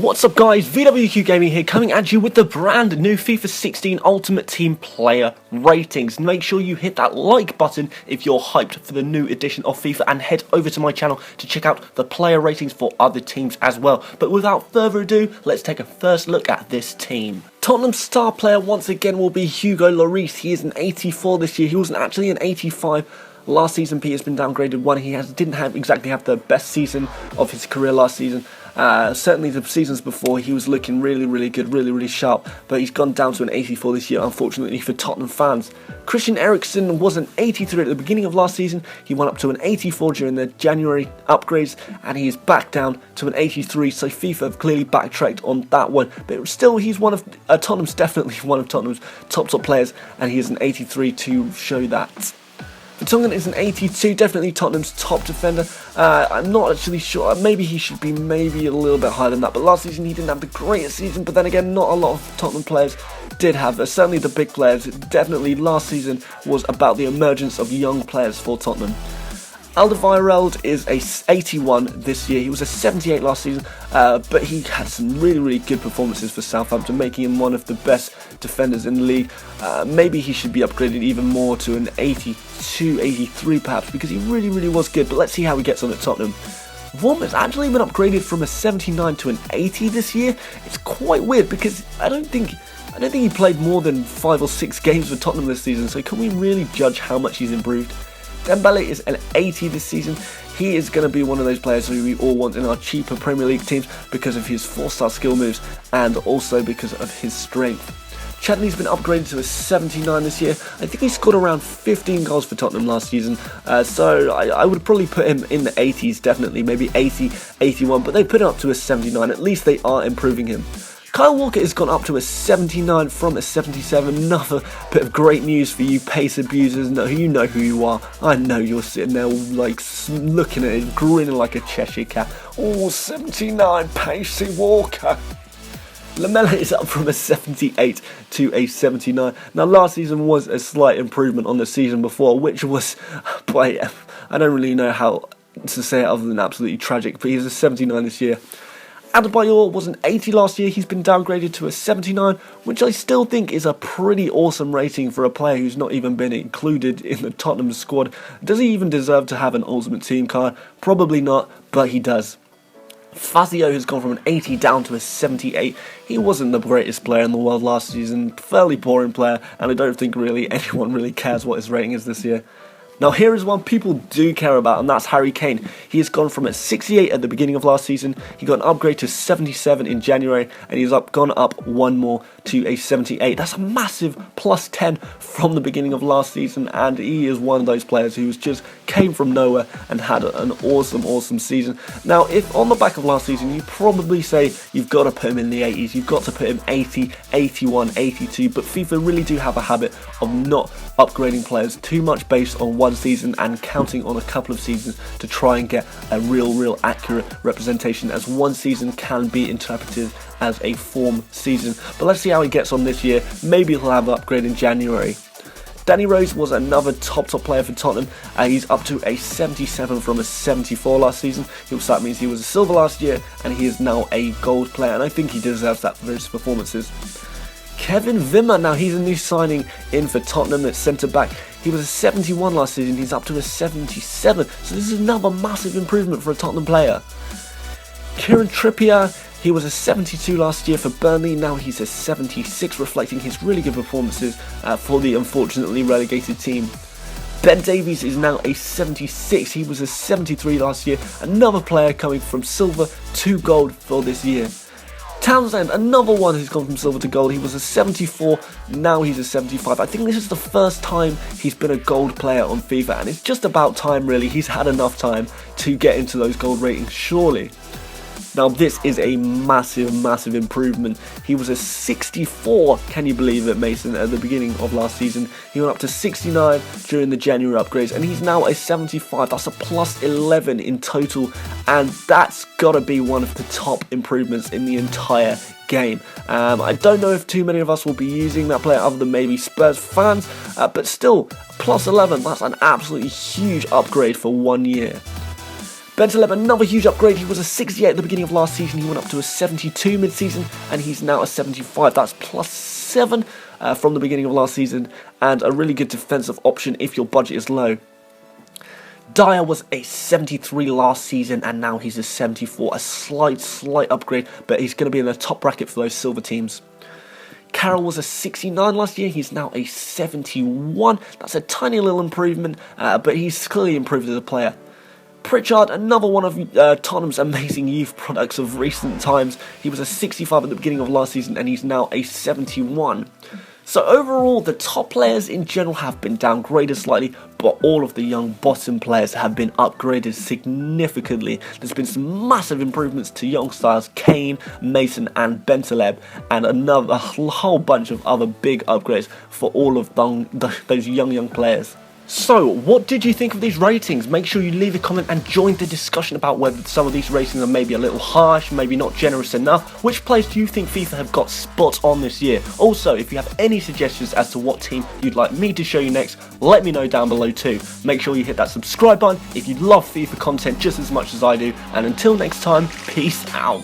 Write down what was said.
What's up guys, VWQ Gaming here, coming at you with the brand new FIFA 16 Ultimate Team player ratings. Make sure you hit that like button if you're hyped for the new edition of FIFA, and head over to my channel to check out the player ratings for other teams as well. But without further ado, let's take a first look at this team. Tottenham's star player once again will be Hugo Lloris. He is an 84 this year. He wasn't actually an 85 last season. Peter's been downgraded one. He didn't exactly have the best season of his career last season. Certainly the seasons before he was looking really good, really sharp, but he's gone down to an 84 this year, unfortunately for Tottenham fans. Christian Eriksen was an 83 at the beginning of last season. He went up to an 84 during the January upgrades, and he is back down to an 83, so FIFA have clearly backtracked on that one. But still, he's one of definitely one of Tottenham's top players, and he is an 83 to show that. Vertonghen is an 82, definitely Tottenham's top defender. I'm not actually sure, maybe he should be a little bit higher than that, but last season he didn't have the greatest season, but then again, not a lot of Tottenham players did have, certainly the big players. Definitely last season was about the emergence of young players for Tottenham. Alderweireld is a 81 this year. He was a 78 last season, but he had some really good performances for Southampton, making him one of the best defenders in the league. Maybe he should be upgraded even more to an 82, 83 perhaps, because he really was good. But let's see how he gets on at Tottenham. Vorm has actually been upgraded from a 79 to an 80 this year. It's quite weird because I don't think he played more than 5 or 6 games for Tottenham this season. So can we really judge how much he's improved? Dembele is an 80 this season. He is going to be one of those players who we all want in our cheaper Premier League teams because of his 4-star skill moves and also because of his strength. Chadley's been upgraded to a 79 this year. I think he scored around 15 goals for Tottenham last season, so I would probably put him in the 80s, definitely, maybe 80, 81, but they put him up to a 79. At least they are improving him. Kyle Walker has gone up to a 79 from a 77. Another bit of great news for you pace abusers. No, you know who you are. I know you're sitting there like looking at it, grinning like a Cheshire cat. Oh, 79 Pacey Walker. Lamella is up from a 78 to a 79. Now, last season was a slight improvement on the season before, which was, I don't really know how to say it other than absolutely tragic, but he's a 79 this year. Adebayor was an 80 last year. He's been downgraded to a 79, which I still think is a pretty awesome rating for a player who's not even been included in the Tottenham squad. Does he even deserve to have an Ultimate Team card? Probably not, but he does. Fazio has gone from an 80 down to a 78. He wasn't the greatest player in the world last season, fairly boring player, and I don't think really anyone really cares what his rating is this year. Now here is one people do care about, and that's Harry Kane. He has gone from a 68 at the beginning of last season. He got an upgrade to 77 in January, and he's gone up one more to a 78. That's a massive plus 10 from the beginning of last season, and he is one of those players who just came from nowhere and had an awesome season. Now, if on the back of last season, you probably say you've got to put him in the 80s, you've got to put him 80, 81, 82, but FIFA really do have a habit of not upgrading players too much based on one season and counting on a couple of seasons to try and get a real accurate representation, as one season can be interpreted as a form season. But let's see how he gets on this year. Maybe he'll have an upgrade in January. Danny Rose was another top player for Tottenham. He's up to a 77 from a 74 last season. So that means he was a silver last year, and he is now a gold player, and I think he deserves that for his performances. Kevin Wimmer, now he's a new signing in for Tottenham at centre-back. He was a 71 last season, he's up to a 77, so this is another massive improvement for a Tottenham player. Kieran Trippier, he was a 72 last year for Burnley, now he's a 76, reflecting his really good performances for the unfortunately relegated team. Ben Davies is now a 76, he was a 73 last year, another player coming from silver to gold for this year. Townsend, another one who's gone from silver to gold. He was a 74, now he's a 75. I think this is the first time he's been a gold player on FIFA, and it's just about time really. He's had enough time to get into those gold ratings, surely. Now this is a massive improvement. He was a 64, can you believe it, Mason, at the beginning of last season. He went up to 69 during the January upgrades, and he's now a 75. That's a plus 11 in total, and that's got to be one of the top improvements in the entire game. I don't know if too many of us will be using that player other than maybe Spurs fans, but still, plus 11, that's an absolutely huge upgrade for 1 year. Bentaleb, another huge upgrade. He was a 68 at the beginning of last season. He went up to a 72 mid-season, and he's now a 75. That's +7 from the beginning of last season, and a really good defensive option if your budget is low. Dyer was a 73 last season, and now he's a 74. A slight upgrade, but he's going to be in the top bracket for those silver teams. Carroll was a 69 last year, he's now a 71. That's a tiny little improvement, but he's clearly improved as a player. Pritchard, another one of Tottenham's amazing youth products of recent times. He was a 65 at the beginning of last season, and he's now a 71. So overall, the top players in general have been downgraded slightly, but all of the young bottom players have been upgraded significantly. There's been some massive improvements to young stars Kane, Mason and Bentaleb, and a whole bunch of other big upgrades for all of those young players. So, what did you think of these ratings? Make sure you leave a comment and join the discussion about whether some of these ratings are maybe a little harsh, maybe not generous enough. Which players do you think FIFA have got spot on this year? Also, if you have any suggestions as to what team you'd like me to show you next, let me know down below too. Make sure you hit that subscribe button if you love FIFA content just as much as I do. And until next time, peace out.